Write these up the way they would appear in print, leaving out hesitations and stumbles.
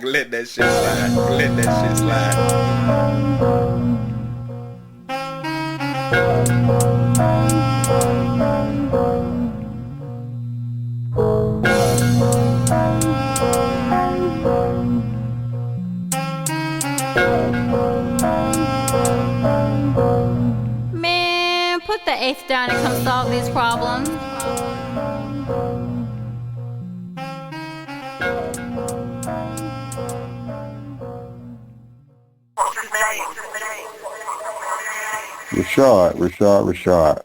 Let that shit slide. Let that shit slide. Man, put the eighth down and come solve these problems. Rashaad.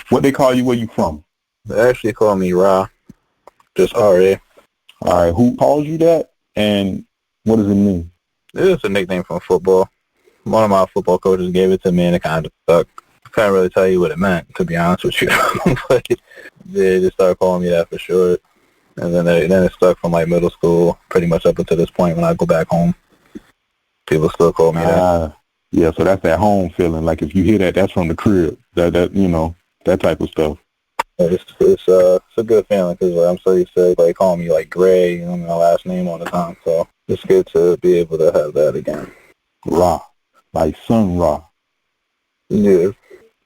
What they call you? Where you from? They actually call me Ra, just R.A. All right. Who calls you that? And what does it mean? It's a nickname from football. One of my football coaches gave it to me, and it kind of stuck. I can't really tell you what it meant, to be honest with you. But they just started calling me that for short. And then it stuck from like middle school, pretty much up until this point when I go back home. People still call me that. Yeah, so that's that home feeling. Like if you hear that, that's from the crib. That you know, that type of stuff. It's a good feeling because I'm so used to like calling me like Gray, you know, my last name all the time. So it's good to be able to have that again. Ra, like Sun Ra. Yeah.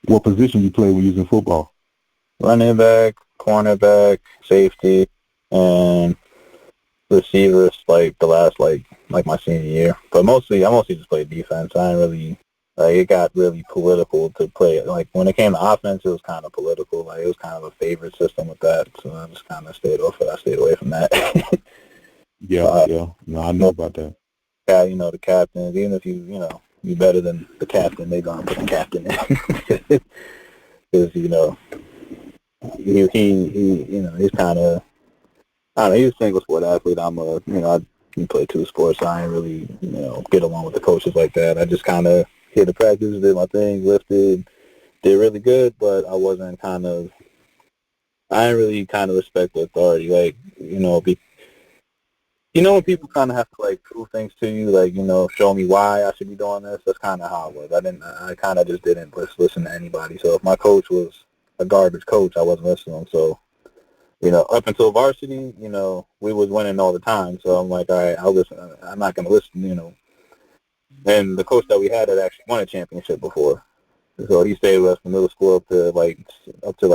What position you play when using football? Running back, cornerback, safety, and receivers like the last like my senior year. But I mostly just played defense. I didn't really it got really political to play. Like when it came to offense, it was kind of political. Like it was kind of a favorite system with that. So I just kind of stayed off it. I stayed away from that. Yeah. No, I know about that. Yeah, you know the captains. Even if you're better than the captain, they're gonna put the captain in because he's kind of. I don't know, he's a single sport athlete. I can play two sports. So I ain't really, get along with the coaches like that. I just kind of hit the practice, did my thing, lifted, did really good, but I didn't really kind of respect the authority. Like, when people kind of have to, like, prove things to you, like, show me why I should be doing this, that's kind of how it was. I kind of just didn't listen to anybody. So if my coach was a garbage coach, I wasn't listening. So, up until varsity, we was winning all the time. So I'm like, all right, I'll listen. I'm not going to listen, And the coach that we had actually won a championship before. So he stayed with us from middle school up to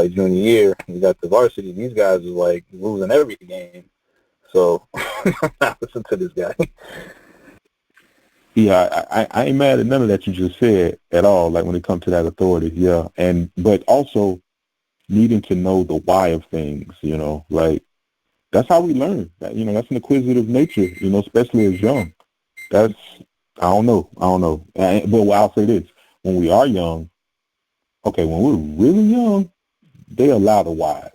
junior year. We got to varsity. These guys was like losing every game. So I'm not listening to this guy. Yeah, I ain't mad at none of that you just said at all, like when it comes to that authority, yeah. But also needing to know the why of things, like that's how we learn. That's an acquisitive nature, especially as young. I don't know. But I'll say this, when we are young, when we're really young, they allow the whys.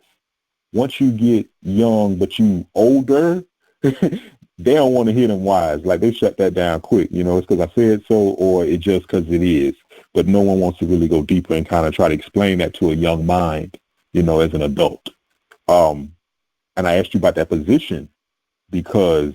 Once you get young but you older, they don't want to hear them whys. Like they shut that down quick, it's because I said so or it's just because it is. But no one wants to really go deeper and kind of try to explain that to a young mind, as an adult. And I asked you about that position because,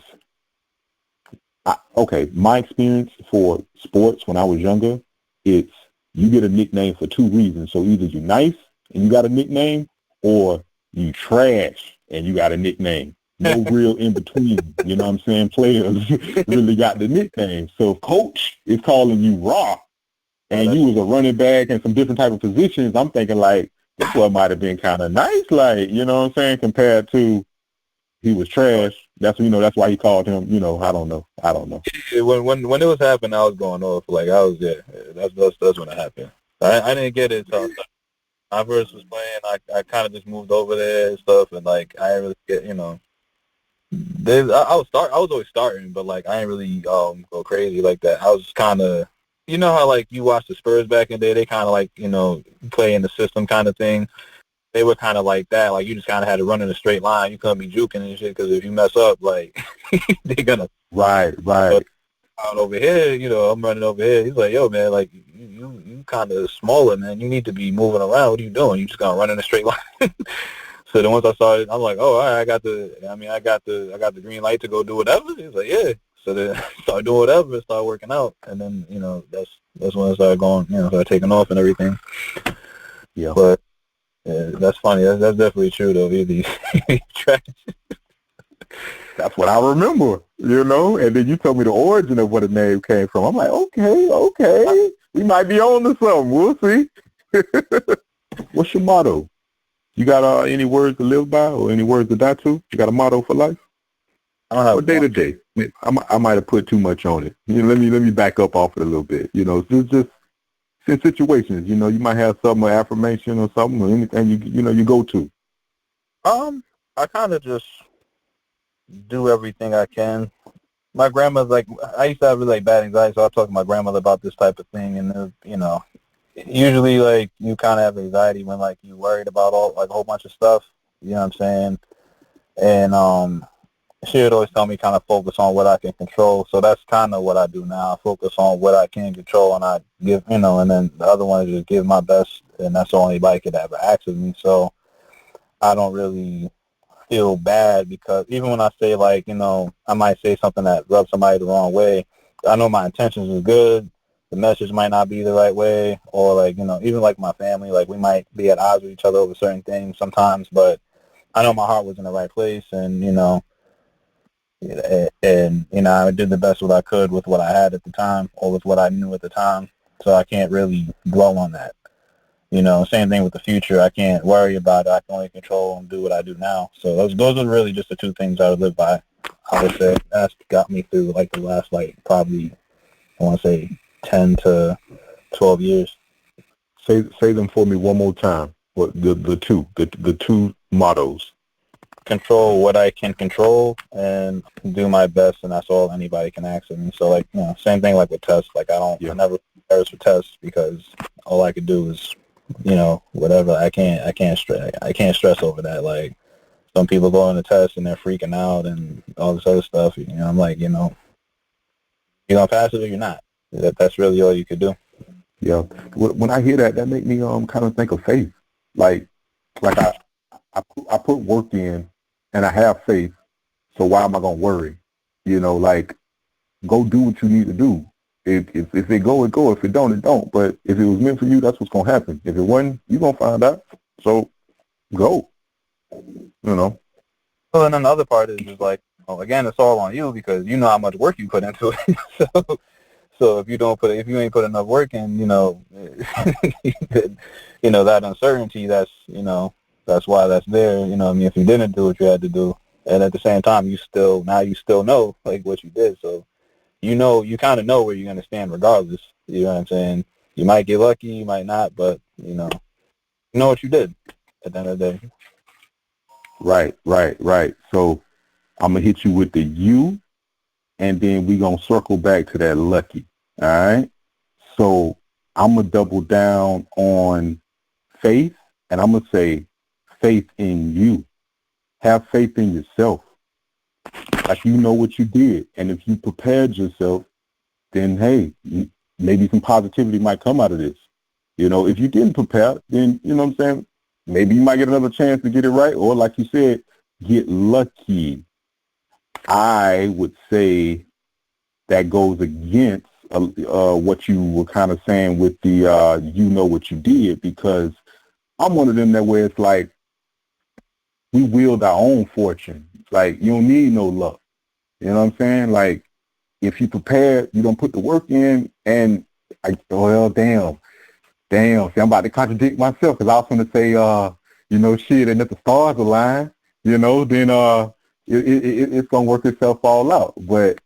my experience for sports when I was younger, it's you get a nickname for two reasons. So either you nice and you got a nickname, or you trash and you got a nickname. No real in between. You know what I'm saying? Players really got the nickname. So if coach is calling you Raw and you was a running back and some different type of positions, I'm thinking like, this one might have been kind of nice, like, you know what I'm saying, compared to he was trash. That's why he called him, I don't know. When it was happening, I was going off. Like, I was there. That's when it happened. I didn't get it until I first was playing. I kind of just moved over there and stuff, and, like, I didn't really get, I was always starting, but, like, I didn't really go crazy like that. I was kind of, how, like, you watch the Spurs back in the day, they kind of, like, play in the system kind of thing. They were kind of like that. Like, you just kind of had to run in a straight line. You couldn't be juking and shit because if you mess up, like, they're going to... Right. But out over here, I'm running over here. He's like, yo, man, like, you kind of smaller, man. You need to be moving around. What are you doing? You just going to run in a straight line. So then once I started, I'm like, oh, all right, I got the green light to go do whatever. He's like, yeah. So then I started doing whatever and started working out. And then, that's when I started going, started taking off and everything. Yeah. But Yeah, that's funny. That's definitely true though. Either you trash. That's what I remember, you know. And then you told me the origin of where the name came from. I'm like, okay, we might be on to something. We'll see. What's your motto? You got any words to live by or any words to die to? You got a motto for life I don't or have day to one. day? I might have put too much on it. You know, let me back up off it a little bit. You know, just in situations. You know, you might have some affirmation or something or anything you go to. I kind of just do everything I can. My grandma's like, I used to have really like bad anxiety, so I talked to my grandmother about this type of thing, and usually like you kind of have anxiety when like you worried about all like a whole bunch of stuff. You know what I'm saying? And she would always tell me kind of focus on what I can control. So that's kind of what I do now. I focus on what I can control, and I give, and then the other one is just give my best, and that's all anybody could ever ask of me. So I don't really feel bad because even when I say like, I might say something that rubs somebody the wrong way, I know my intentions is good. The message might not be the right way, or like, even like my family, like we might be at odds with each other over certain things sometimes, but I know my heart was in the right place, and I did the best what I could with what I had at the time, or with what I knew at the time. So I can't really dwell on that. Same thing with the future. I can't worry about it. I can only control and do what I do now. So those are really just the two things I would live by. I would say that's got me through like the last like probably I want to say 10 to 12 years. Say them for me one more time. What the two mottos? Control what I can control and do my best, and that's all anybody can ask of me. So like same thing like with tests. Like I never embarrassed for tests because all I could do is whatever. I can't stress over that. Like some people go on the test and they're freaking out and all this other stuff. I'm like you're gonna pass it or you're not. That's really all you could do. Yeah. When I hear that, that make me kind of think of faith. Like I put work in and I have faith. So why am I gonna worry? Like go do what you need to do. If it go, it go. If it don't, it don't. But if it was meant for you, that's what's gonna happen. If it wasn't, you gonna find out. So go. Well, and then the other part is just like, again, it's all on you because you know how much work you put into it. So if you ain't put enough work in, that uncertainty, that's why that's there. I mean, if you didn't do what you had to do, and at the same time, you still know like what you did. So you kind of know where you're gonna stand regardless. You know what I'm saying? You might get lucky, you might not, but you know what you did at the end of the day. Right. So I'm gonna hit you with the you, and then we gonna circle back to that lucky. All right. So I'm gonna double down on faith, and I'm gonna say faith in you. Have faith in yourself. Like you know what you did, and if you prepared yourself, then hey, maybe some positivity might come out of this. If you didn't prepare, then you know what I'm saying. Maybe you might get another chance to get it right, or like you said, get lucky. I would say that goes against what you were kind of saying with the you know what you did, because I'm one of them that where it's like we wield our own fortune. Like you don't need no luck. You know what I'm saying? Like if you prepare, you don't put the work in, and damn. See, I'm about to contradict myself because I was going to say, shit, and if the stars align, then it's going to work itself all out. But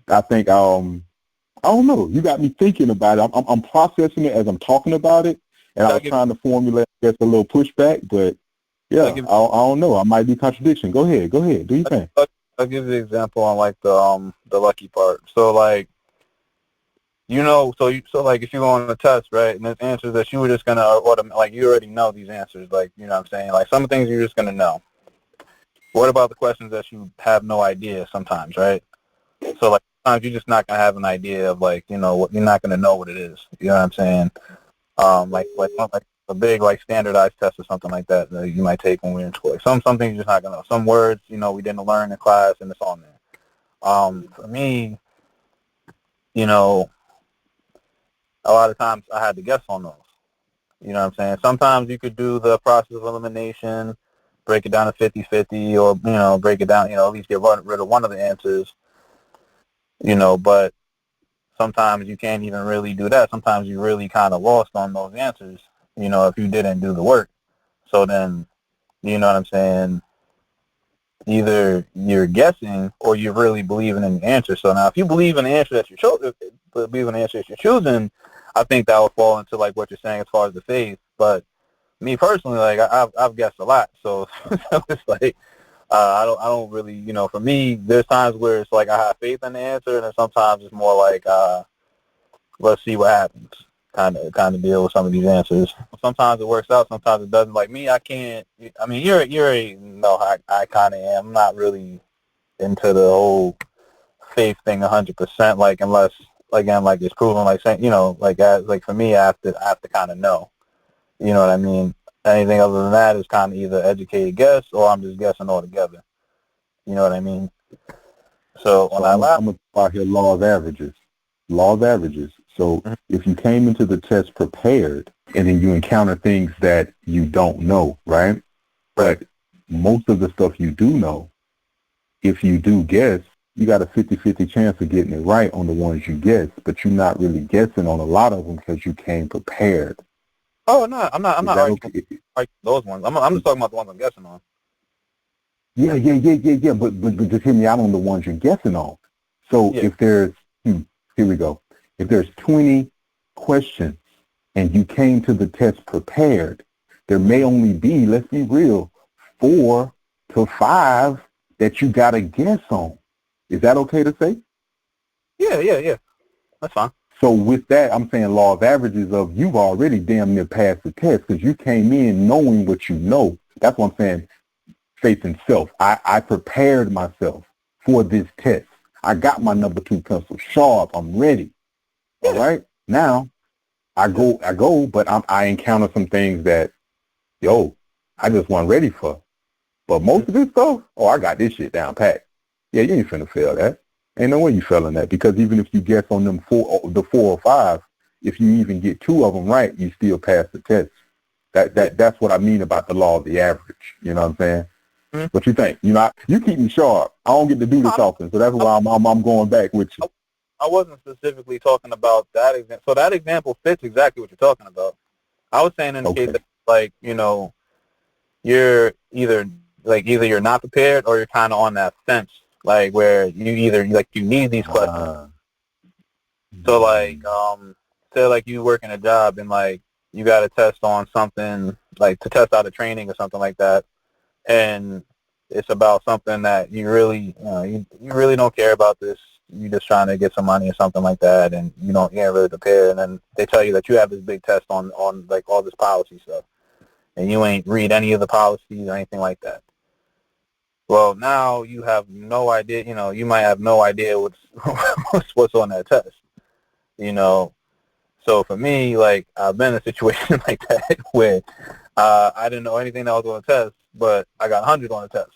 I think, I don't know. You got me thinking about it. I'm processing it as I'm talking about it, and I was trying to formulate, I guess, a little pushback. But yeah, I don't know. I might be contradiction. Go ahead. Do your thing. I'll give you an example on like the lucky part. So like so like if you go on a test, right, and there's answers that you were just gonna like you already know these answers, like what I'm saying, like some things you're just gonna know. What about the questions that you have no idea sometimes, right? So like sometimes you're just not gonna have an idea of like what you're not gonna know what it is. You know what I'm saying? Like a big like standardized test or something like that you might take when we're in school. Like, some things you're just not gonna know. Some words we didn't learn in class and it's on there. For me, a lot of times I had to guess on those. You know what I'm saying? Sometimes you could do the process of elimination, break it down to 50-50, or, break it down, at least get rid of one of the answers, but sometimes you can't even really do that. Sometimes you really kind of lost on those answers, if you didn't do the work. So then, you know what I'm saying, either you're guessing or you're really believing in the answer. So now if you believe in the answer that you're choosing, I think that will fall into like what you're saying as far as the faith. But me personally, like I've guessed a lot, so it's like I don't really, for me, there's times where it's like I have faith in the answer, and then sometimes it's more like let's see what happens, kind of deal with some of these answers. Sometimes it works out, sometimes it doesn't. Like me, I can't. I mean, I kind of am. I'm not really into the whole faith thing 100%. Like unless, again, like it's proven, like saying, like for me, I have to kind of know. You know what I mean? Anything other than that is kind of either educated guess or I'm just guessing altogether. You know what I mean? So when I'm going to talk here law of averages. Law of averages. So if you came into the test prepared and then you encounter things that you don't know, right? But most of the stuff you do know, if you do guess, you got a 50-50 chance of getting it right on the ones you guess, but you're not really guessing on a lot of them because you came prepared. Oh no, I'm not arguing those ones. I'm just talking about the ones I'm guessing on. Yeah. But just hear me out on the ones you're guessing on. So if there's, here we go. If there's 20 questions and you came to the test prepared, there may only be, let's be real, 4 to 5 that you got to guess on. Is that okay to say? Yeah. That's fine. So with that, I'm saying law of averages of you've already damn near passed the test because you came in knowing what you know. That's what I'm saying. Faith in self. I prepared myself for this test. I got my number 2 pencil sharp. I'm ready. All right. Now I go, but I encounter some things that, I just wasn't ready for. But most of this stuff, I got this shit down packed. Yeah, you ain't finna fail that. Ain't no way you failing that because even if you guess on them 4 or 5, if you even get 2 of them right, you still pass the test. That's what I mean about the law of the average. You know what I'm saying? Mm-hmm. What you think? You keep me sharp. I don't get to do this often, so that's why I'm going back with you. I wasn't specifically talking about that example. So that example fits exactly what you're talking about. I was saying in the case that, like, you're either you're not prepared or you're kind of on that fence, like where you either you need these questions. So like, say like you work in a job and like you got to test on something, like to test out a training or something like that, and it's about something that you really, you really don't care about this. You're just trying to get some money or something like that, and you can't really prepare. And then they tell you that you have this big test on like all this policy stuff, and you ain't read any of the policies or anything like that. Well, now you have no idea. You might have no idea what's on that test. So for me, like I've been in a situation like that where I didn't know anything that was on the test, but I got 100 on the test.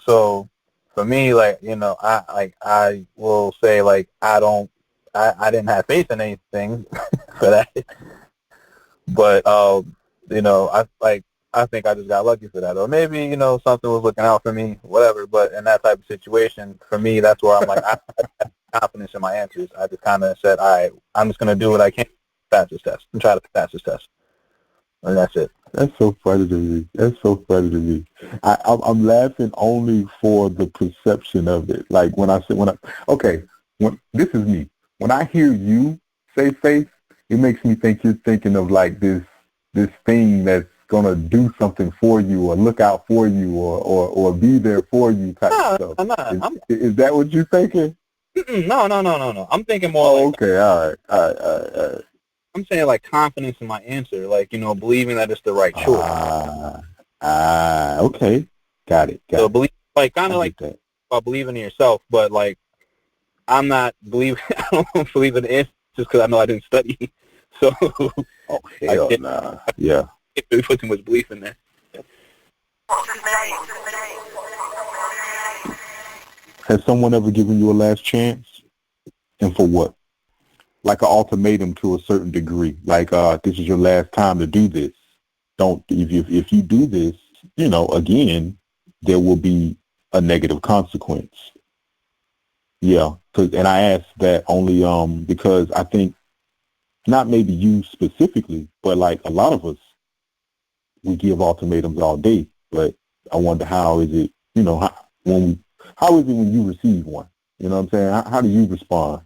So for me, like, I will say, like, I didn't have faith in anything for that. But, I think I just got lucky for that. Or maybe, something was looking out for me, whatever. But in that type of situation, for me, that's where I'm like, I have confidence in my answers. I just kind of said, all right, I'm just going to do what I can to pass this test and try to pass this test. And that's it. That's so funny to me. I'm laughing only for the perception of it. Like this is me. When I hear you say faith, it makes me think you're thinking of like this thing that's gonna do something for you or look out for you or be there for you type of stuff. Is that what you're thinking? No. I'm thinking more okay, all right. I'm saying like confidence in my answer, like, believing that it's the right choice. Okay. Got it. So believe, like, kind of like about believing in yourself, but like, I don't believe in the answers because I know I didn't study. So. Oh, hell nah. Yeah. We put too much belief in there. Has someone ever given you a last chance? And for what? like an ultimatum to a certain degree. Like, this is your last time to do this. Don't, if you do this, again, there will be a negative consequence. Yeah, and I asked that only because I think, not maybe you specifically, but like a lot of us, we give ultimatums all day. But I wonder how is it, how is it when you receive one? You know what I'm saying? How do you respond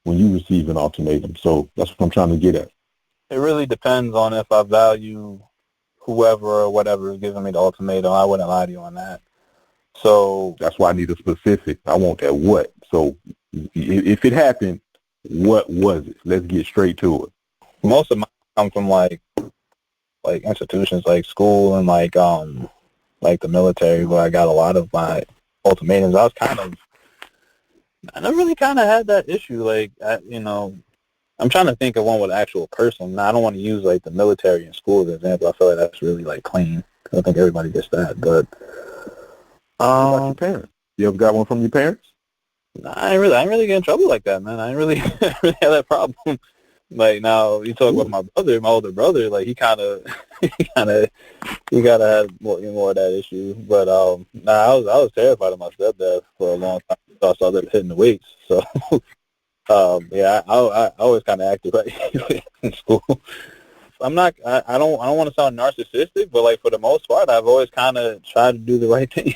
when you receive an ultimatum? So that's what I'm trying to get at. It really depends on if I value whoever or whatever is giving me the ultimatum. I wouldn't lie to you on that. So that's why I need a specific. I want that what. So if it happened, what was it? Let's get straight to it. Most of mine come from like institutions like school and like the military, where I got a lot of my ultimatums. I never really kind of had that issue. Like, I'm trying to think of one with an actual person. Now, I don't want to use like the military and school as an example. I feel like that's really like clean. I think everybody gets that. But what about your parents? You ever got one from your parents? I didn't really get in trouble like that, man. I didn't really, really have that problem. Like, now you talk about my older brother. Like, he kind of had more of that issue. But I was terrified of my stepdad for a long time. So I started hitting the weights. So I always kind of acted right in school. I don't want to sound narcissistic, but like for the most part, I've always kind of tried to do the right thing.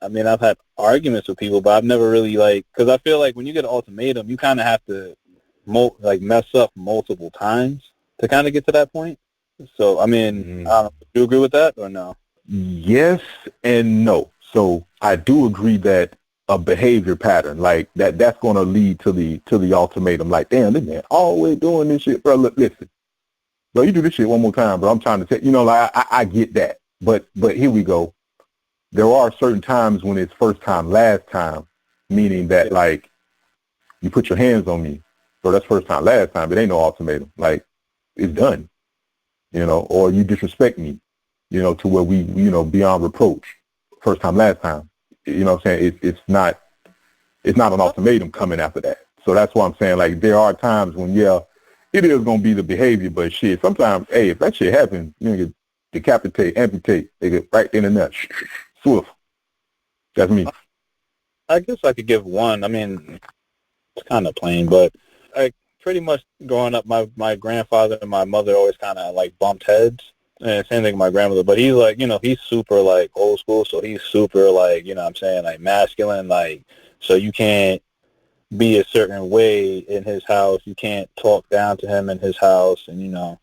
I mean, I've had arguments with people, but I've never really because I feel like when you get an ultimatum, you kind of have to mess up multiple times to kind of get to that point. So, I mean, do you agree with that or no? Yes and no. So I do agree that a behavior pattern like that's going to lead to the ultimatum. Like, damn, this man always doing this shit, bro. Listen, bro, you do this shit one more time, bro. I'm trying to tell I get that, but here we go. There are certain times when it's first time, last time, meaning that like you put your hands on me, so that's first time, last time. It ain't no ultimatum. Like, it's done, or you disrespect me, to where we, beyond reproach. First time, last time. You know what I'm saying? It's not an ultimatum coming after that. So that's why I'm saying, like, there are times when, it is going to be the behavior, but shit, sometimes, hey, if that shit happens, get decapitate, amputate, they get right in the nut, swift. That's me. I guess I could give one. I mean, it's kind of plain, but I pretty much growing up, my grandfather and my mother always kind of like bumped heads. And same thing with my grandmother, but he's like, he's super like old school, so he's super like, what I'm saying, like masculine, like, so you can't be a certain way in his house. You can't talk down to him in his house. And,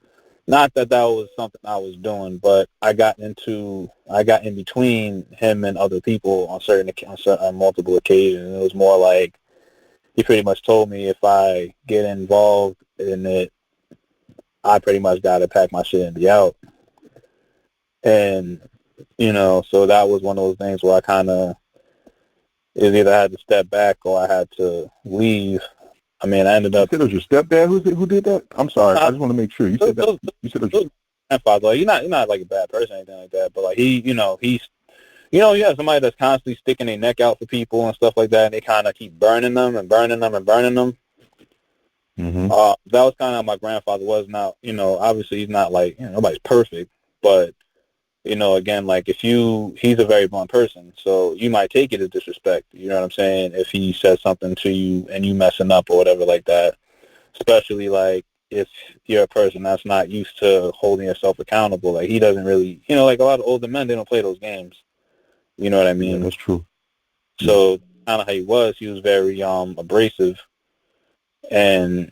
not that was something I was doing, but I got in between him and other people on multiple occasions. It was more like he pretty much told me if I get involved in it, I pretty much got to pack my shit and be out. And, so that was one of those things where I kind of either had to step back or I had to leave. I mean, I ended up... You said it was your stepdad who did that? I'm sorry. I just want to make sure. You said that. You said it was your grandfather. Like, you're not like a bad person or anything like that, but like he's, you have somebody that's constantly sticking their neck out for people and stuff like that, and they kind of keep burning them and burning them and burning them. Mm-hmm. That was kind of how my grandfather was. Now, obviously he's not like, nobody's perfect, but again, like he's a very blunt person, so you might take it as disrespect, you know what I'm saying, if he says something to you and you messing up or whatever like that, especially like if you're a person that's not used to holding yourself accountable. Like he doesn't really, like a lot of older men, they don't play those games. You know what I mean? Yeah, that's true. So kind of how he was very abrasive, and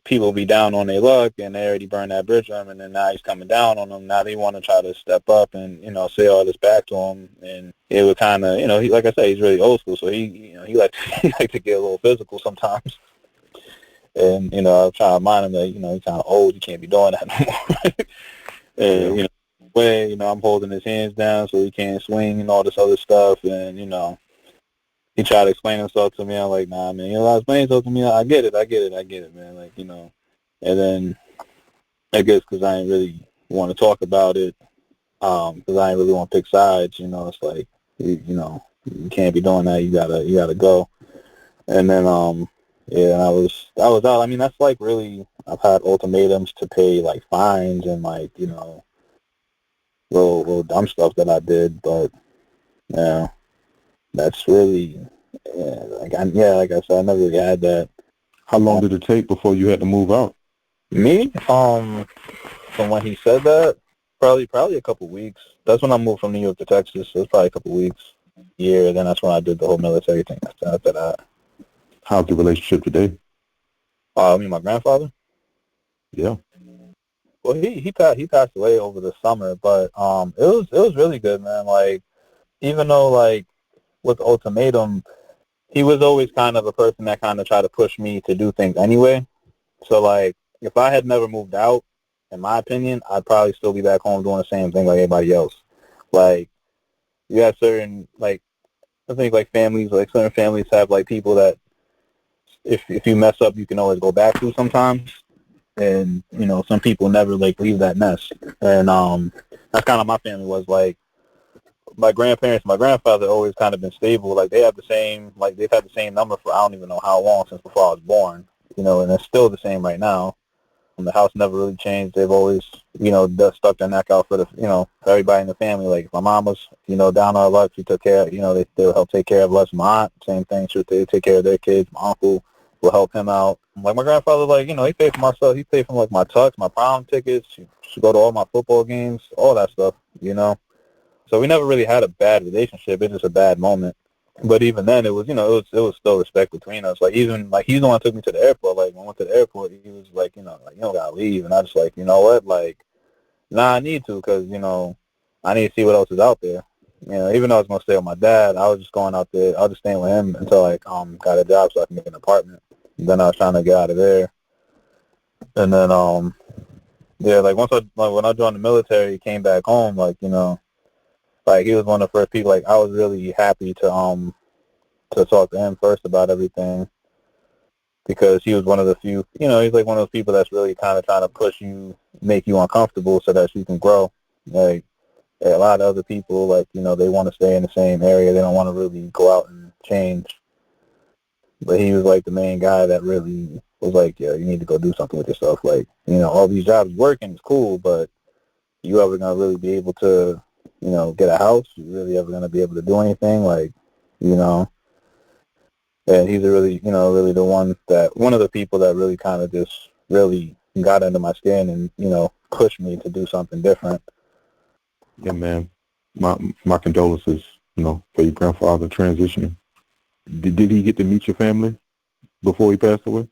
people be down on their luck, and they already burned that bridge on him, and then now he's coming down on them. Now they want to try to step up and, say all this back to him, and it would kind of, he, like I say, he's really old school, so he like to get a little physical sometimes. And, I'm trying to remind him that, he's kind of old, you can't be doing that no more. And, I'm holding his hands down so he can't swing and all this other stuff, and, he tried to explain himself to me. I'm like, nah, man, explain yourself to me. I get it, man. Like, and then I guess because I didn't really want to talk about it, because I didn't really want to pick sides. It's like, you can't be doing that. You gotta go. And then Yeah, and I was out. I mean, that's like really, I've had ultimatums to pay like fines and like, you know, little dumb stuff that I did, but yeah, that's really, like I said, I never really had that. How long did it take before you had to move out? Me, from when he said that, probably a couple weeks. That's when I moved from New York to Texas. So it's probably a couple weeks, year. Then that's when I did the whole military thing. After that, How's the relationship today? I mean, my grandfather. Yeah. Well, he passed away over the summer, but it was really good, man. Like even though like with the ultimatum, he was always kind of a person that kind of tried to push me to do things anyway. So like if I had never moved out, in my opinion, I'd probably still be back home doing the same thing like everybody else. Like you have certain like I think like families, like certain families have like people that if you mess up, you can always go back to sometimes. And you know, some people never like leave that nest. And that's kind of my family was like. My grandparents, my grandfather always kind of been stable. Like they have the same, like they've had the same number for I don't even know how long since before I was born. You know, and it's still the same right now. And the house never really changed. They've always, you know, stuck their neck out for the, you know, for everybody in the family. Like if my mom was, you know, down on her luck, she took care. You know, they would help take care of us. My aunt, same thing. They take care of their kids. My uncle will help him out. Like my grandfather, like you know, he paid for my stuff. He paid for like my tux, my prom tickets. He should go to all my football games, all that stuff. You know. So we never really had a bad relationship. It's just a bad moment. But even then, it was, you know, it was still respect between us. Like even like he's the one that took me to the airport. Like when I went to the airport, he was like, you know, like you don't gotta leave. And I just like, you know what, like, nah, I need to because you know, I need to see what else is out there. You know, even though I was gonna stay with my dad, I was just going out there. I was just staying with him until like got a job so I can get an apartment. And then I was trying to get out of there. And then yeah, like once when I joined the military, came back home, like you know. Like he was one of the first people. Like I was really happy to talk to him first about everything because he was one of the few. You know, he's like one of those people that's really kind of trying to push you, make you uncomfortable so that you can grow. Like a lot of other people, like you know, they want to stay in the same area. They don't want to really go out and change. But he was like the main guy that really was like, yeah, you need to go do something with yourself. Like you know, all these jobs working is cool, but you ever gonna really be able to you know, get a house? You really ever going to be able to do anything? Like, you know, and he's really, you know, really one of the people that really kind of just really got under my skin and, you know, pushed me to do something different. Yeah, man. My condolences, you know, for your grandfather transitioning. Did he get to meet your family before he passed away?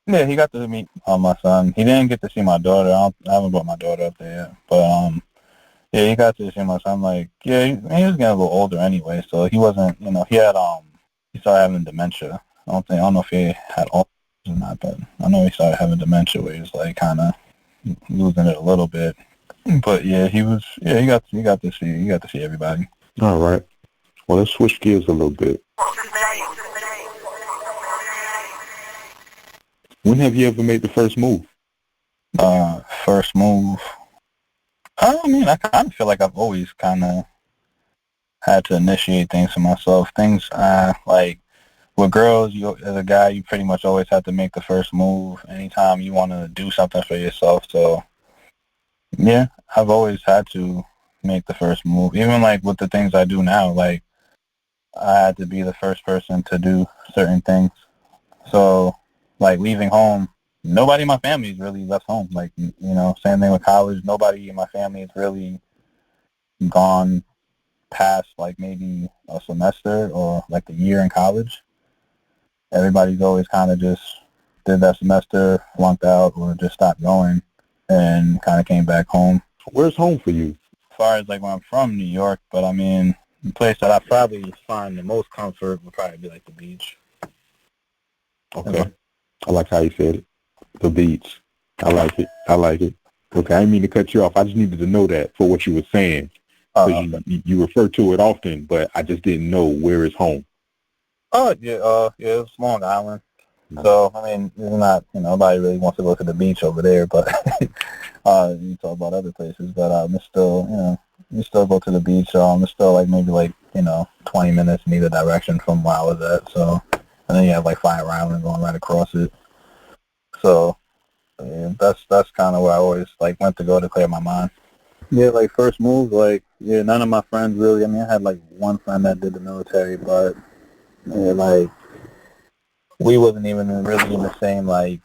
Yeah, he got to meet my son. He didn't get to see my daughter. I haven't brought my daughter up there yet. But, yeah, he got to see my son. Like, yeah, he was getting a little older anyway, so he wasn't, you know, he started having dementia. I don't know if he had Alzheimer's or not, but I know he started having dementia where he was like kind of losing it a little bit. But yeah, he got to see everybody. All right. Well, let's switch gears a little bit. When have you ever made the first move? First move. I mean, I kind of feel like I've always kind of had to initiate things for myself. Things like with girls, you as a guy, you pretty much always have to make the first move anytime you want to do something for yourself. So yeah, I've always had to make the first move. Even like with the things I do now, like I had to be the first person to do certain things. So like leaving home, nobody in my family has really left home. Like, you know, same thing with college. Nobody in my family has really gone past like maybe a semester or like a year in college. Everybody's always kind of just did that semester, flunked out, or just stopped going and kind of came back home. Where's home for you? As far as like when I'm from New York, but I mean, the place that I probably find the most comfort would probably be like the beach. Okay. I like how you said it. The beach. I like it. Okay, I didn't mean to cut you off. I just needed to know that for what you were saying. Because you refer to it often, but I just didn't know where is home. Oh, yeah, it's Long Island. So, I mean, it's not, you know, nobody really wants to go to the beach over there, but you talk about other places, but it's still, you know, you still go to the beach. It's still like maybe like, you know, 20 minutes in either direction from where I was at, so and then you have like Fire Island going right across it. So yeah, that's kind of where I always like went to go to clear my mind. Yeah, like first move, like yeah, none of my friends really. I mean, I had like one friend that did the military, but yeah, like we wasn't even really in the same like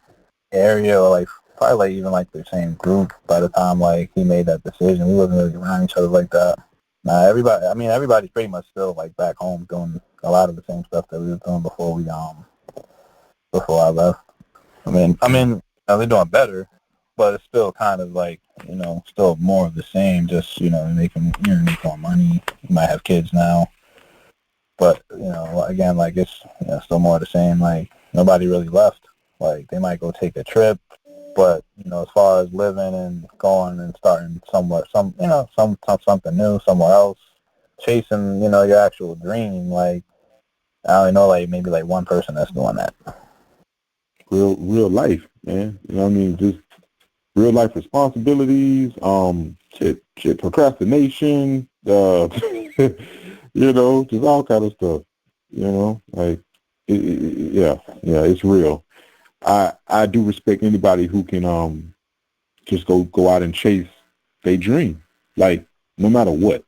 area or like probably like even like the same group by the time like he made that decision. We wasn't really around each other like that. Nah, everybody. I mean, everybody's pretty much still like back home doing a lot of the same stuff that we were doing before I left. They're doing better, but it's still kind of like still more of the same. Just making make more money. You might have kids now, but again, like it's still more of the same. Like nobody really left. Like they might go take a trip, but as far as living and going and starting somewhere, something new somewhere else, chasing your actual dream. Like I only know like maybe like one person that's doing that. Real life, man. You know what I mean? Just real life responsibilities, procrastination, just all kind of stuff. Like yeah, it's real. I do respect anybody who can just go out and chase their dream, like no matter what.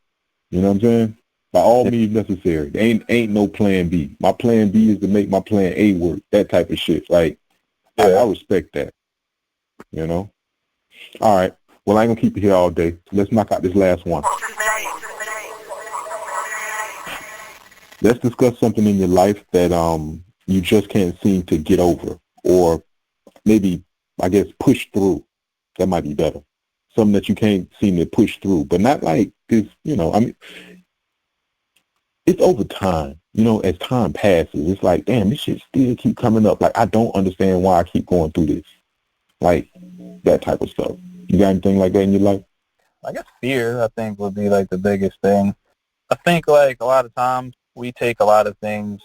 You know what I'm saying? By all means necessary. There ain't no plan B. My plan B is to make my plan A work. That type of shit. Like I respect that. All right. Well, I ain't gonna keep you here all day. So let's knock out this last one. Let's discuss something in your life that you just can't seem to get over, or maybe I guess push through. That might be better. Something that you can't seem to push through, but not like this. It's over time. As time passes, it's like, damn, this shit still keep coming up. Like I don't understand why I keep going through this. Like that type of stuff. You got anything like that in your life? I guess fear, I think, would be like the biggest thing. I think like a lot of times we take a lot of things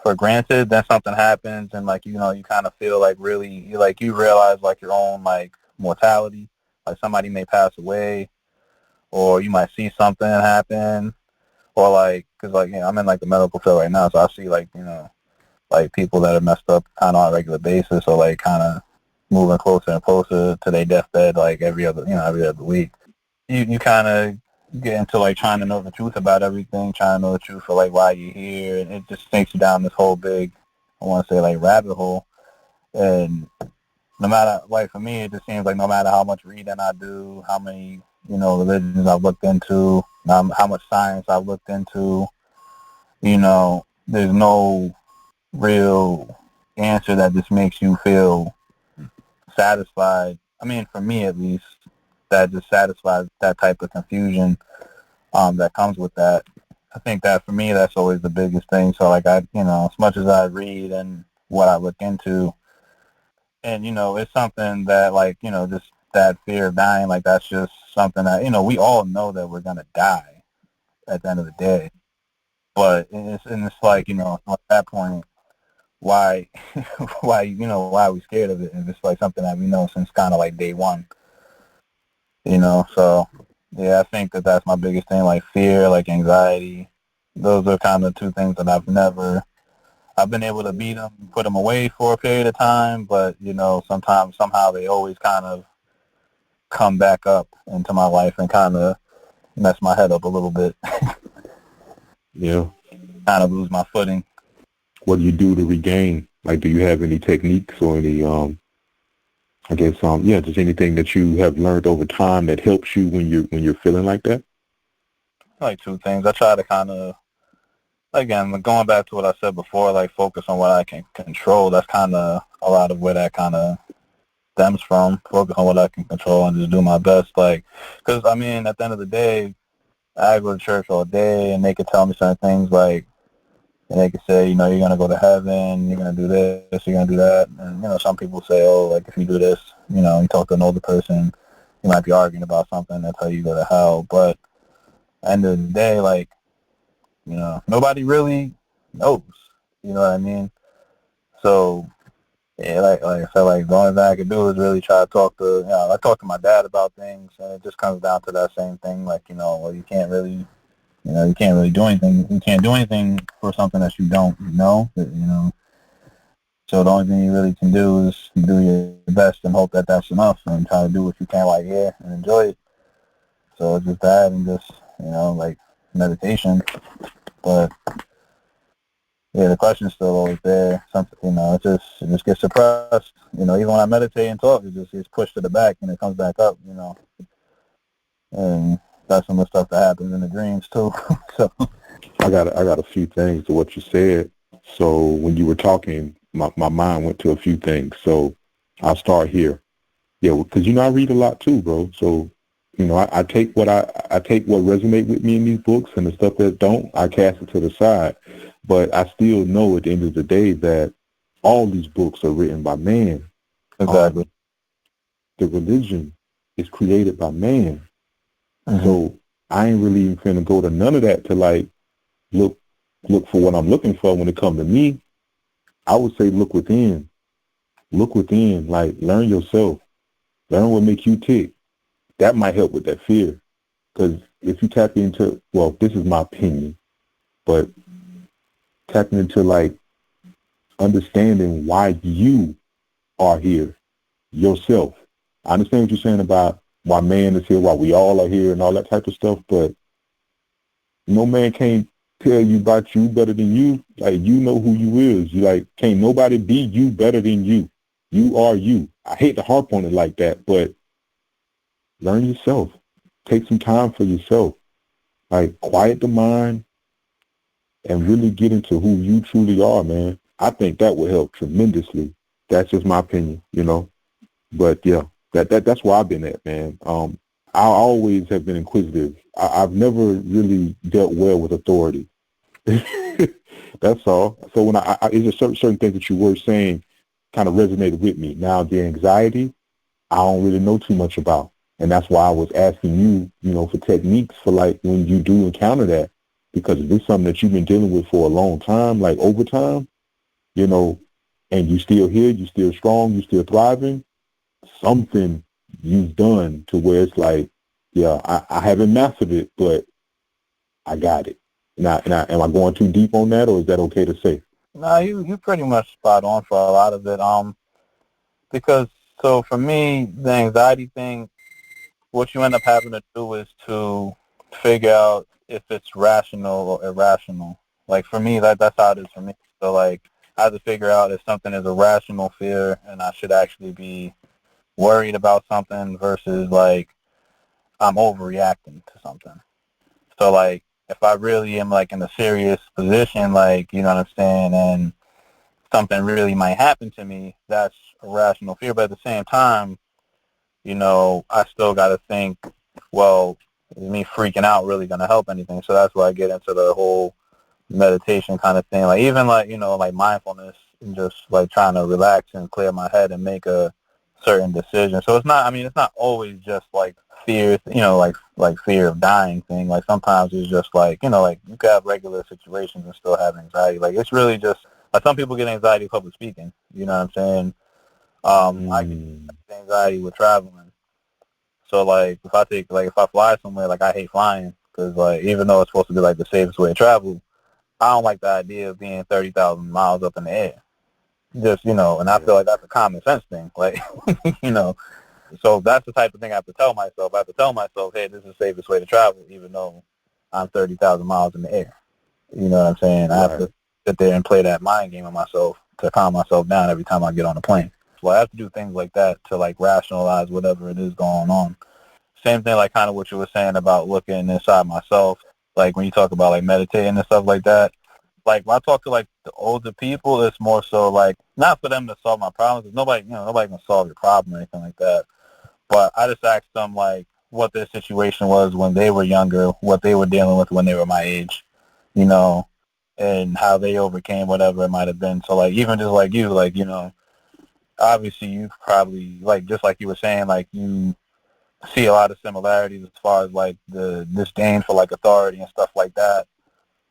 for granted. Then something happens, and like you kind of feel like really you realize like your own like mortality. Like somebody may pass away, or you might see something happen, or like because like I'm in like the medical field right now, so I see like like people that are messed up kind of on a regular basis, or like kind of moving closer and closer to their deathbed like every other week. You kind of get into like trying to know the truth about everything, trying to know the truth for like why you're here, and it just takes you down this whole big, I want to say like rabbit hole. And no matter like for me, it just seems like no matter how much reading I do, how many religions I've looked into, how much science I've looked into, there's no real answer that just makes you feel satisfied. I mean, for me at least, that just satisfies that type of confusion that comes with that. I think that for me, that's always the biggest thing. So like as much as I read and what I look into, and it's something that like just that fear of dying, like that's just something that we all know that we're gonna die at the end of the day. But it's like at that point, why why are we scared of it? And it's like something that we know since kind of like day one. So yeah, I think that that's my biggest thing, like fear, like anxiety. Those are kind of two things that I've been able to beat them, put them away for a period of time, but sometimes somehow they always kind of come back up into my life and kind of mess my head up a little bit. Yeah. Kind of lose my footing. What do you do to regain? Like, do you have any techniques or any just anything that you have learned over time that helps you when you're feeling like that? Like two things. I try to kind of, again, going back to what I said before, like focus on what I can control. That's kind of a lot of where that kind of stems from. Focus on what I can control and just do my best. Like, because I mean, at the end of the day, I go to church all day and they could tell me certain things like, and they could say, you're going to go to heaven, you're going to do this, you're going to do that. And, some people say, oh, like, if you do this, you talk to an older person, you might be arguing about something, that's how you go to hell. But at the end of the day, like, nobody really knows. You know what I mean? So, yeah, like I said, like, the only thing I can do is really try to talk to, I talk to my dad about things, and it just comes down to that same thing, like, well, you can't really do anything. You can't do anything for something that you don't know. So the only thing you really can do is do your best and hope that that's enough, and try to do what you can while you're here and enjoy it. So it's just that, and just, like meditation. But yeah, the question's still always there. Something, it just gets suppressed. Even when I meditate and talk, it just gets pushed to the back and it comes back up. And that's some of the stuff that happens in the dreams too. So I got a few things to what you said. So when you were talking, my mind went to a few things. So I'll start here. Yeah, because I read a lot too, bro. So I take I take what resonate with me in these books, and the stuff that don't, I cast it to the side. But I still know at the end of the day that all these books are written by man. exactly. The religion is created by man. Mm-hmm. So I ain't really even finna go to none of that to like look for what I'm looking for when it comes to me. I would say look within. Look within, like learn yourself. Learn what makes you tick. That might help with that fear. Because if you tap into, well, this is my opinion, but tapping into like understanding why you are here, yourself. I understand what you're saying about why man is here, why we all are here and all that type of stuff, but no man can't tell you about you better than you. Like, you know who you is. You like, can't nobody be you better than you. You are you. I hate to harp on it like that, but learn yourself. Take some time for yourself. Like, quiet the mind and really get into who you truly are, man. I think that will help tremendously. That's just my opinion, But yeah, that's where I've been at, man. I always have been inquisitive. I've never really dealt well with authority. That's all. So when it's just certain things that you were saying kind of resonated with me. Now the anxiety, I don't really know too much about, and that's why I was asking you, for techniques for like when you do encounter that, because if it's something that you've been dealing with for a long time, like over time, and you still here, you still strong, you still thriving, something you've done to where it's like, yeah, I haven't mastered it, but I got it. Now, am I going too deep on that, or is that okay to say? No, you pretty much spot on for a lot of it. Because so for me, the anxiety thing, what you end up having to do is to figure out if it's rational or irrational. Like for me, that's how it is for me. So like I have to figure out if something is a rational fear and I should actually be worried about something versus like I'm overreacting to something. So like if I really am like in a serious position, like, you know what I'm saying, and something really might happen to me, that's a rational fear. But at the same time, I still got to think, well, is me freaking out really going to help anything? So that's why I get into the whole meditation kind of thing. Like even like, like mindfulness and just like trying to relax and clear my head and make a certain decision. So it's not always just like fear, like fear of dying thing. Like sometimes it's just like, like you could have regular situations and still have anxiety. Like it's really just, like some people get anxiety public speaking, you know what I'm saying? I get anxiety with traveling. So like if I fly somewhere, like I hate flying because like even though it's supposed to be like the safest way to travel, I don't like the idea of being 30,000 miles up in the air. Just, and I feel like that's a common sense thing. Like, so that's the type of thing I have to tell myself. I have to tell myself, hey, this is the safest way to travel, even though I'm 30,000 miles in the air. You know what I'm saying? I have to sit there and play that mind game with myself to calm myself down every time I get on a plane. So I have to do things like that to like rationalize whatever it is going on. Same thing, like kind of what you were saying about looking inside myself. Like when you talk about like meditating and stuff like that, like when I talk to like the older people, it's more so like not for them to solve my problems. Cause nobody can solve your problem or anything like that. But I just asked them like what their situation was when they were younger, what they were dealing with when they were my age, and how they overcame whatever it might have been. So like even just like you, like obviously you probably like just like you were saying, like you see a lot of similarities as far as like the disdain for like authority and stuff like that.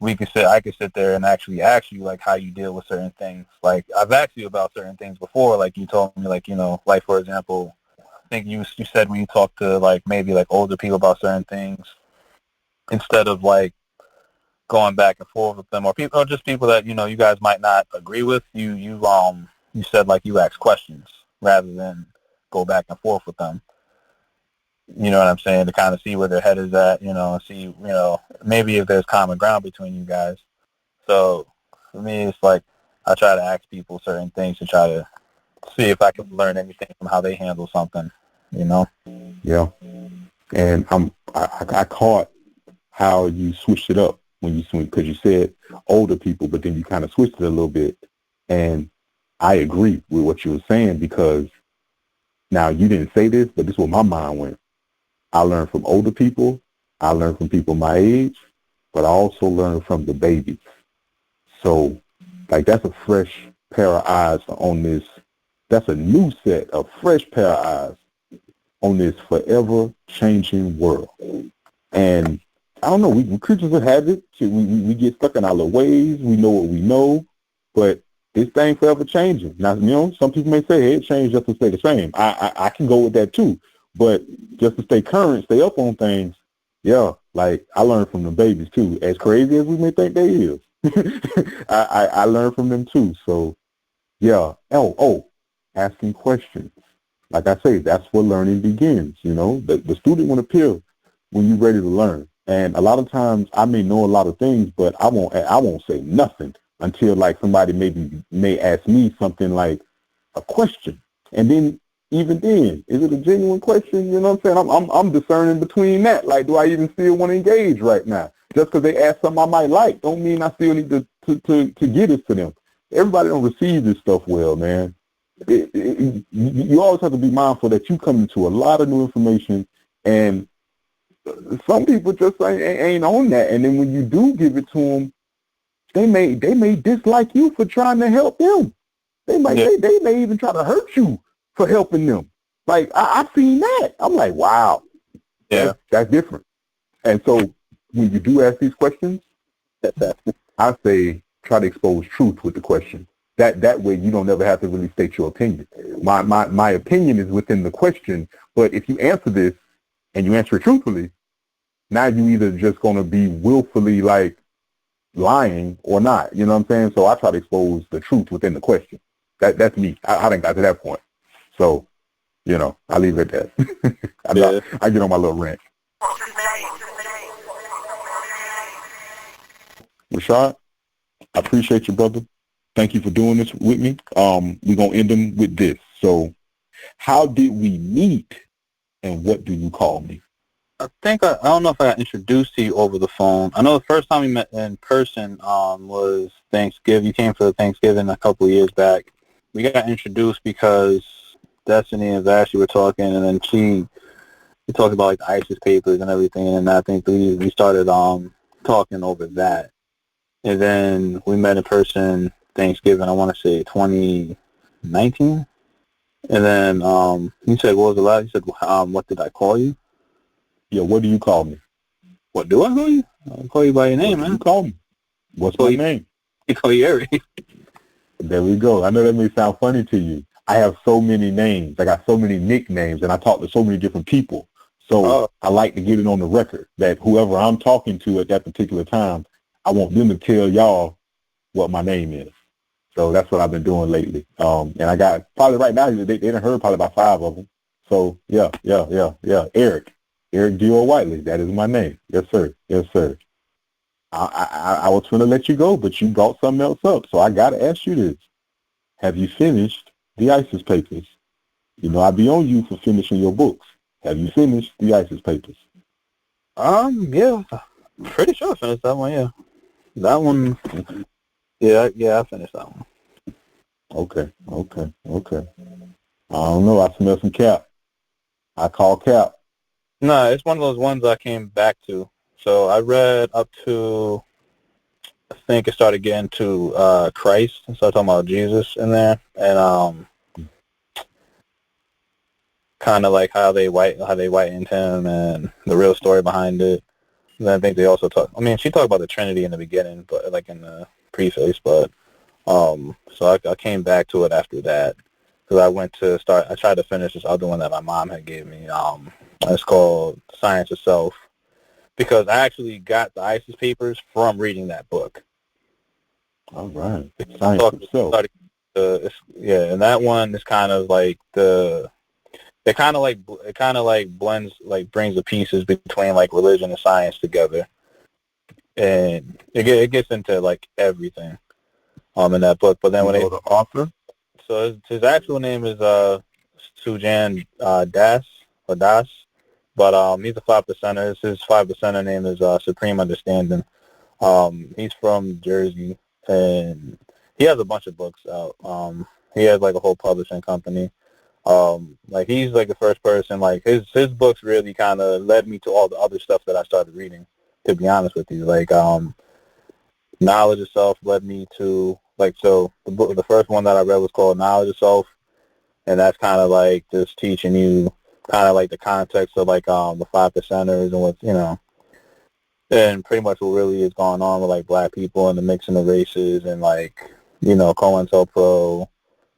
I could sit there and actually ask you like how you deal with certain things. Like I've asked you about certain things before. Like you told me like, like for example, I think you said when you talk to like maybe like older people about certain things, instead of like going back and forth with them or just people that, you guys might not agree with, you you said like you ask questions rather than go back and forth with them. You know what I'm saying? To kind of see where their head is at, and see, maybe if there's common ground between you guys. So for me, it's like I try to ask people certain things to try to see if I can learn anything from how they handle something, Yeah. And I caught how you switched it up when you swing, because you said older people, but then you kind of switched it a little bit. And I agree with what you were saying, because now you didn't say this, but this is where my mind went. I learned from older people. I learned from people my age, but I also learned from the babies. So, like, that's a fresh pair of eyes on this. That's a new set of fresh pair of eyes on this forever changing world. And I don't know, we creatures of habit. We get stuck in our little ways. We know what we know, but this thing forever changing. Now, some people may say, hey, it changed just to stay the same. I can go with that too. But just to stay current, stay up on things, yeah, like I learned from the babies too. As crazy as we may think they is, I learned from them too. So, yeah. Asking questions. Like I say, that's where learning begins. The student will appear when you're ready to learn. And a lot of times I may know a lot of things, but I won't say nothing until like somebody may ask me something like a question. And then even then, is it a genuine question? You know what I'm saying? I'm discerning between that. Like, do I even still want to engage right now? Just because they ask something I might like, don't mean I still need to get it to them. Everybody don't receive this stuff well, man. You always have to be mindful that you come into a lot of new information, and some people just ain't on that. And then when you do give it to them, they may dislike you for trying to help them. They may even try to hurt you for helping them. Like I've seen that. I'm like, wow, yeah, that's different. And so when you do ask these questions, I say try to expose truth with the question. That way you don't ever have to really state your opinion. My opinion is within the question, but if you answer this and you answer it truthfully, now you either just gonna be willfully like lying or not. You know what I'm saying? So I try to expose the truth within the question. That's me. I didn't got to that point. So, I leave it at that. I get on my little rant. Rashaad, I appreciate you, brother. Thank you for doing this with me. We're going to end them with this. So, how did we meet, and what do you call me? I think I don't know if I got introduced to you over the phone. I know the first time we met in person was Thanksgiving. You came for Thanksgiving a couple of years back. We got introduced because Destiny and Vash were talking, and then we talked about like the ISIS papers and everything, and I think we started talking over that. And then we met in person Thanksgiving, I want to say 2019. And then you said, what was the last? You said, what did I call you? Yeah, what do you call me? What do I call you? I call you by your name, man. You call me. What's my name? I call you Eric. There we go. I know that may sound funny to you. I have so many names. I got so many nicknames, and I talk to so many different people. So I like to get it on the record that whoever I'm talking to at that particular time, I want them to tell y'all what my name is. So that's what I've been doing lately. And I got probably right now, they done heard probably about 5 of them. So yeah. Eric Dior Whiteley. That is my name. Yes, sir. Yes, sir. I was going to let you go, but you brought something else up. So I got to ask you this. Have you finished the ISIS papers? I be on you for finishing your books. Have you finished the ISIS papers? Yeah. Pretty sure I finished that one, yeah. That one, yeah, I finished that one. Okay. I don't know. I smell some cap. I call cap. No, it's one of those ones I came back to. So I read up to, I think it started getting to Christ. I started talking about Jesus in there, and kind of like how they whitened him and the real story behind it. And then I think they also she talked about the Trinity in the beginning, but like in the preface. But so I came back to it after that because I tried to finish this other one that my mom had gave me. It's called Science Itself, because I actually got the ISIS papers from reading that book. All right. Science Itself. And that one is kind of like it kind of like blends, like brings the pieces between like religion and science together, and it gets into like everything in that book. But then You know the author? so his actual name is Sujan Das, but he's a 5%er. His 5%er name is Supreme Understanding. He's from Jersey, and he has a bunch of books out. He has like a whole publishing company. Like he's like the first person. Like his books really kind of led me to all the other stuff that I started reading. To be honest with you, like Knowledge of Self led me to the first one that I read was called Knowledge of Self, and that's kind of like just teaching you kind of like the context of like the 5%ers and what's and pretty much what really is going on with like black people and the mixing of races and like COINTELPRO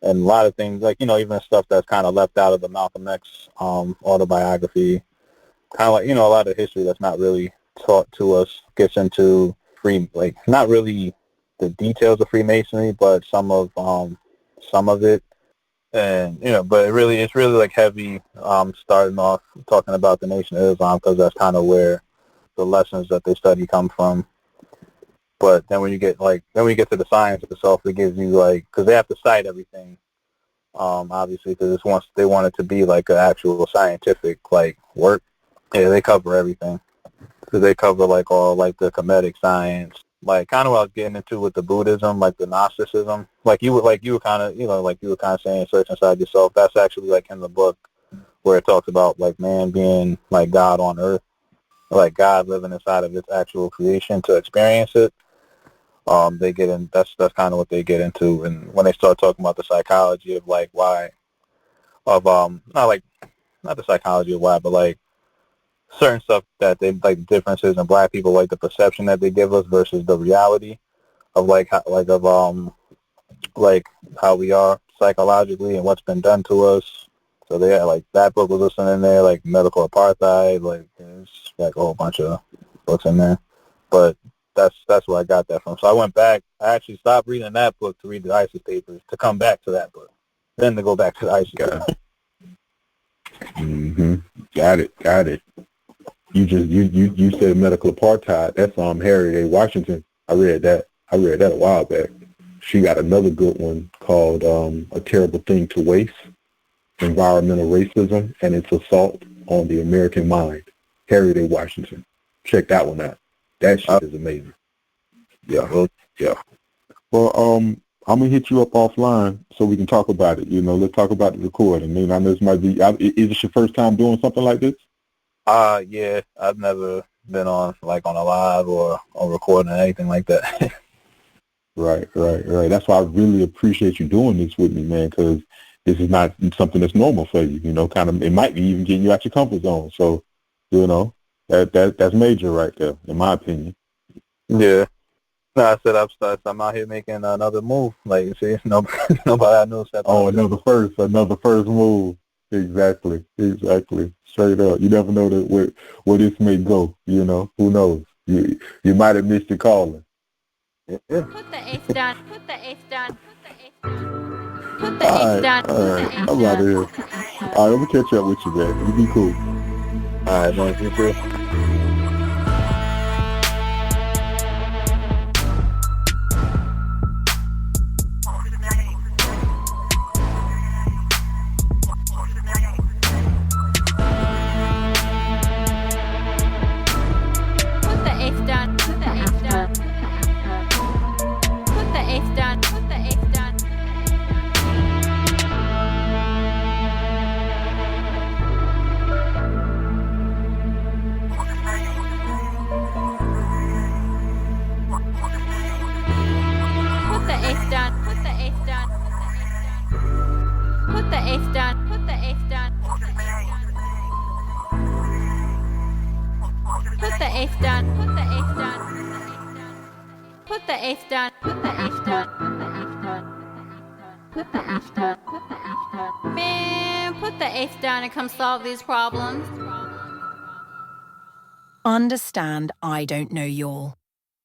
and a lot of things like even stuff that's kind of left out of the Malcolm X autobiography, kind of like a lot of history that's not really taught to us gets into not really the details of Freemasonry, but some of it. And but it's really like heavy starting off talking about the Nation of Islam, because that's kind of where the lessons that they study come from. But then when you get to the science itself, it gives you because they have to cite everything, obviously, because they want it to be like an actual scientific work. Yeah, they cover everything. So they cover all the Kemetic science, kind of what I was getting into with the Buddhism, like the Gnosticism. You were kind of saying, search inside yourself. That's actually in the book where it talks about man being like God on earth, like God living inside of its actual creation to experience it. They get in. That's kind of what they get into, and when they start talking about the psychology of why, of not the psychology of why, but certain stuff that they differences in black people, the perception that they give us versus the reality of how we are psychologically and what's been done to us. So they had that book was listed in there, medical apartheid, there's a whole bunch of books in there. But that's where I got that from. So I went back. I actually stopped reading that book to read the ISIS papers, to come back to that book, then to go back to the ISIS papers. Mm-hmm. Got it. You said medical apartheid. That's Harriet A. Washington. I read that a while back. She got another good one called A Terrible Thing to Waste: Environmental Racism and Its Assault on the American Mind. Harriet A. Washington. Check that one out. That shit is amazing. Yeah. Well, I'm gonna hit you up offline so we can talk about it. Let's talk about the recording. I mean, I know this might be. Is this your first time doing something like this? Yeah, I've never been on on a live or on recording or anything like that. Right. That's why I really appreciate you doing this with me, man, because this is not something that's normal for you. Kind of, it might be even getting you out your comfort zone. So, that's major right there, in my opinion. Yeah. No, I said I'm out here making another move. You see, nobody I know said. Oh, another first move. Exactly. Straight up. You never know where this may go. Who knows? You might have missed your calling. Yeah. Put the H down. Put the H down. Put the H down. All right. I'm out of here. All right, I'm gonna catch up with you, man. You be cool. All right, man. You too. Man, put the H down and come solve these problems. Understand I don't know y'all.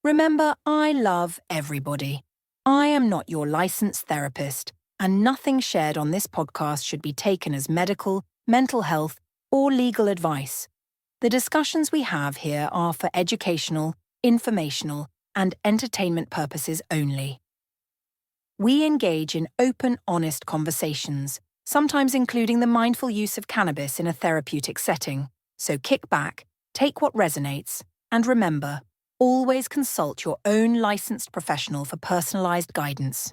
Remember, I love everybody. I am not your licensed therapist. and nothing shared on this podcast should be taken as medical, mental health, or legal advice. The discussions we have here are for educational, informational, and entertainment purposes only. We engage in open, honest conversations, sometimes including the mindful use of cannabis in a therapeutic setting. So kick back, take what resonates, and remember, always consult your own licensed professional for personalized guidance.